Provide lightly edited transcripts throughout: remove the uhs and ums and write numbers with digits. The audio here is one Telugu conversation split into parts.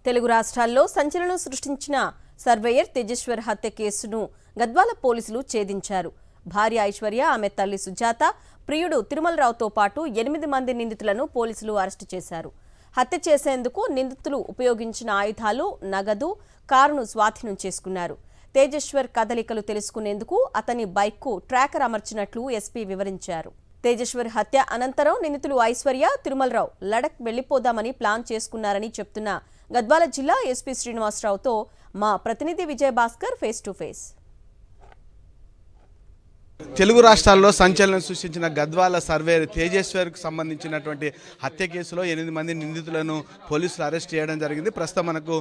తెలుగు రాష్ట్రాల్లో సంచలనం సృష్టించిన సర్వేయర్ తేజేశ్వర్ హత్య కేసును గద్వాల పోలీసులు ఛేదించారు. భార్య ఐశ్వర్య, ఆమె తల్లి సుజాత, ప్రియుడు తిరుమలరావుతో పాటు 8 మంది నిందితులను పోలీసులు అరెస్టు చేశారు. హత్య చేసేందుకు నిందితులు ఉపయోగించిన ఆయుధాలు, నగదు, కారును స్వాధీనం చేసుకున్నారు. తేజేశ్వర్ కదలికలు తెలుసుకునేందుకు అతని బైక్కు ట్రాకర్ అమర్చినట్లు ఎస్పీ వివరించారు. తేజేశ్వర్ హత్య అనంతరం నిందితులు ఐశ్వర్య, తిరుమలరావు లడక్ వెళ్లిపోదామని ప్లాన్ చేసుకున్నారని చెప్తున్న గద్వాల జిల్లా ఎస్పీ శ్రీనివాసరావుతో మా ప్రతినిధి Vijayabhaskar face to face. Telugu రాష్ట్రాల్లో సంచలనం సృష్టించిన గద్వాల సర్వేయర్ తేజేశ్వర్కి సంబంధించినటువంటి హత్య కేసులో 8 మంది నిందితులను పోలీసులు అరెస్ట్ చేయడం జరిగింది. ప్రస్తుతం మనకు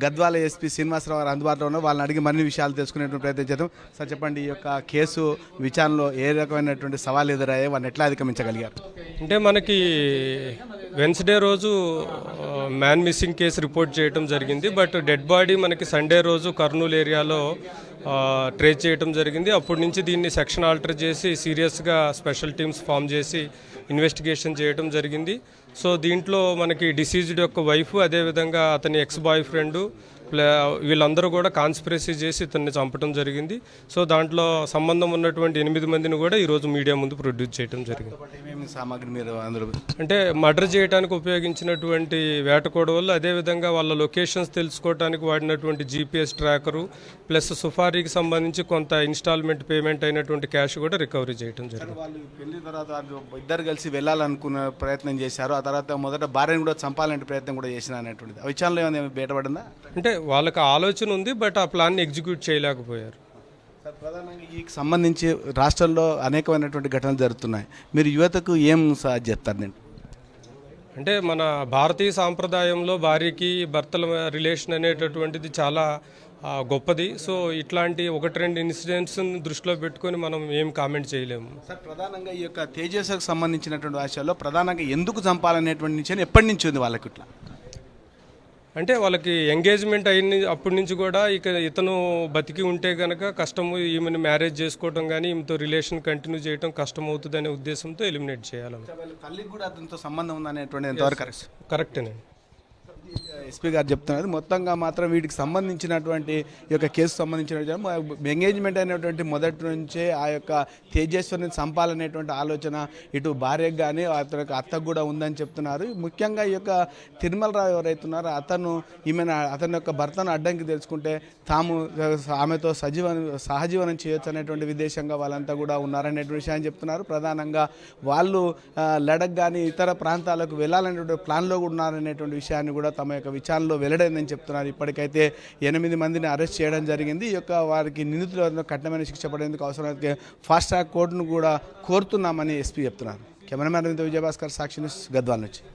గద్వాల ఎస్పీ శ్రీనివాసరావు గారు అందుబాటులో ఉన్నారు. వాళ్ళని అడిగి మరిన్ని విషయాలు తెలుసుకునేటువంటి ప్రయత్నం చేద్దాం. సార్ చెప్పండి, ఈ యొక్క కేసు విచారణలో ఏ రకమైనటువంటి సవాలు ఎదురయ్యాయి, వాళ్ళని ఎట్లా అధిగమించగలిగారు? అంటే మనకి వెన్స్డే రోజు మ్యాన్ మిస్సింగ్ కేసు రిపోర్ట్ చేయడం జరిగింది. బట్ డెడ్ బాడీ మనకి సండే రోజు కర్నూలు ఏరియాలో ట్రేస్ చేయడం జరిగింది. అప్పటి నుంచి దీన్ని సెక్షన్ ఆల్టర్ చేసి సీరియస్గా స్పెషల్ టీమ్స్ ఫామ్ చేసి ఇన్వెస్టిగేషన్ చేయడం జరిగింది. సో దీంట్లో మనకి డిసీజ్డ్ యొక్క వైఫ్, అదేవిధంగా అతని ఎక్స్ బాయ్ ఫ్రెండ్, వీళ్ళందరూ కూడా కాన్స్పిరసీ చేసి ఇతన్ని చంపడం జరిగింది. సో దాంట్లో సంబంధం ఉన్నటువంటి 8 మందిని కూడా ఈరోజు మీడియా ముందు ప్రొడ్యూస్ చేయడం జరిగింది. అంటే మర్డర్ చేయడానికి ఉపయోగించినటువంటి వేటకోడవలు, అదేవిధంగా వాళ్ళ లొకేషన్స్ తెలుసుకోవడానికి వాడినటువంటి జీపీఎస్ ట్రాకరు, ప్లస్ సుఫారీకి సంబంధించి కొంత ఇన్స్టాల్మెంట్ పేమెంట్ అయినటువంటి క్యాష్ కూడా రికవరీ చేయడం జరిగింది. వాళ్ళు పెళ్లి తర్వాత ఇద్దరు కలిసి వెళ్ళాలనుకున్న ప్రయత్నం చేశారు. ఆ తర్వాత మొదట భార్యను కూడా చంపాలంటే ప్రయత్నం కూడా చేసిన అనేటువంటిది ఆ విషయంలో ఏమైనా బయటపడిందా? అంటే వాళ్ళకి ఆలోచన ఉంది, బట్ ఆ ప్లాన్ని ఎగ్జిక్యూట్ చేయలేకపోయారు. సార్, ప్రధానంగా ఈ సంబంధించి రాష్ట్రంలో అనేకమైనటువంటి ఘటనలు జరుగుతున్నాయి. మీరు యువతకు ఏం చెప్తారు? నేను అంటే మన భారతీయ సాంప్రదాయంలో భార్యకి భర్తల రిలేషన్ అనేటటువంటిది చాలా గొప్పది. సో ఇట్లాంటి 1-2 ఇన్సిడెంట్స్ దృష్టిలో పెట్టుకొని మనం ఏం కామెంట్ చేయలేము. సార్, ప్రధానంగా ఈ యొక్క తేజస్కి సంబంధించినటువంటి విషయాల్లో ప్రధానంగా ఎందుకు చంపాలనేటువంటి నుంచి ఎప్పటి నుంచి ఉంది వాళ్ళకి ఇట్లా? అంటే వాళ్ళకి ఎంగేజ్మెంట్ అయిన అప్పటి నుంచి కూడా ఇతను బతికి ఉంటే కనుక కష్టము, ఈమెను మ్యారేజ్ చేసుకోవడం కానీ ఈమెతో రిలేషన్ కంటిన్యూ చేయడం కష్టం అవుతుంది అనే ఉద్దేశంతో ఎలిమినేట్ చేయాలి. తల్లికి కూడా అతనితో సంబంధం ఉందనేటువంటి ఎంతవరకు కరెక్టేనండి. ఎస్పీ గారు చెప్తున్నారు. మొత్తంగా మాత్రం వీటికి సంబంధించినటువంటి ఈ యొక్క కేసు సంబంధించిన ఎంగేజ్మెంట్ అయినటువంటి మొదటి నుంచే ఆ యొక్క తేజస్వర్ని చంపాలనేటువంటి ఆలోచన ఇటు భార్యకు కానీ అతని అత్తకు కూడా ఉందని చెప్తున్నారు. ముఖ్యంగా ఈ యొక్క తిరుమలరావు ఎవరైతున్నారో అతని యొక్క భర్తను అడ్డంకి తెలుసుకుంటే తాము ఆమెతో సహజీవనం చేయొచ్చు అనేటువంటి విదేశంగా వాళ్ళంతా కూడా ఉన్నారనేటువంటి విషయాన్ని చెప్తున్నారు. ప్రధానంగా వాళ్ళు లడక్ కానీ ఇతర ప్రాంతాలకు వెళ్ళాలనేటువంటి ప్లాన్లో కూడా ఉన్నారనేటువంటి విషయాన్ని కూడా తమ యొక్క విచారణలో వెల్లడైందని చెప్తున్నారు. ఇప్పటికైతే 8 మందిని అరెస్ట్ చేయడం జరిగింది. ఈ యొక్క వారికి నిందితులు కఠినమైన శిక్ష పడేందుకు అవసరమైతే ఫాస్ట్ ట్రాక్ కోర్టును కూడా కోరుతున్నామని ఎస్పీ చెప్తున్నారు. కెమెరామ్యాన్ విజయభాస్కర్, సాక్షి న్యూస్, గద్వాల నుంచి.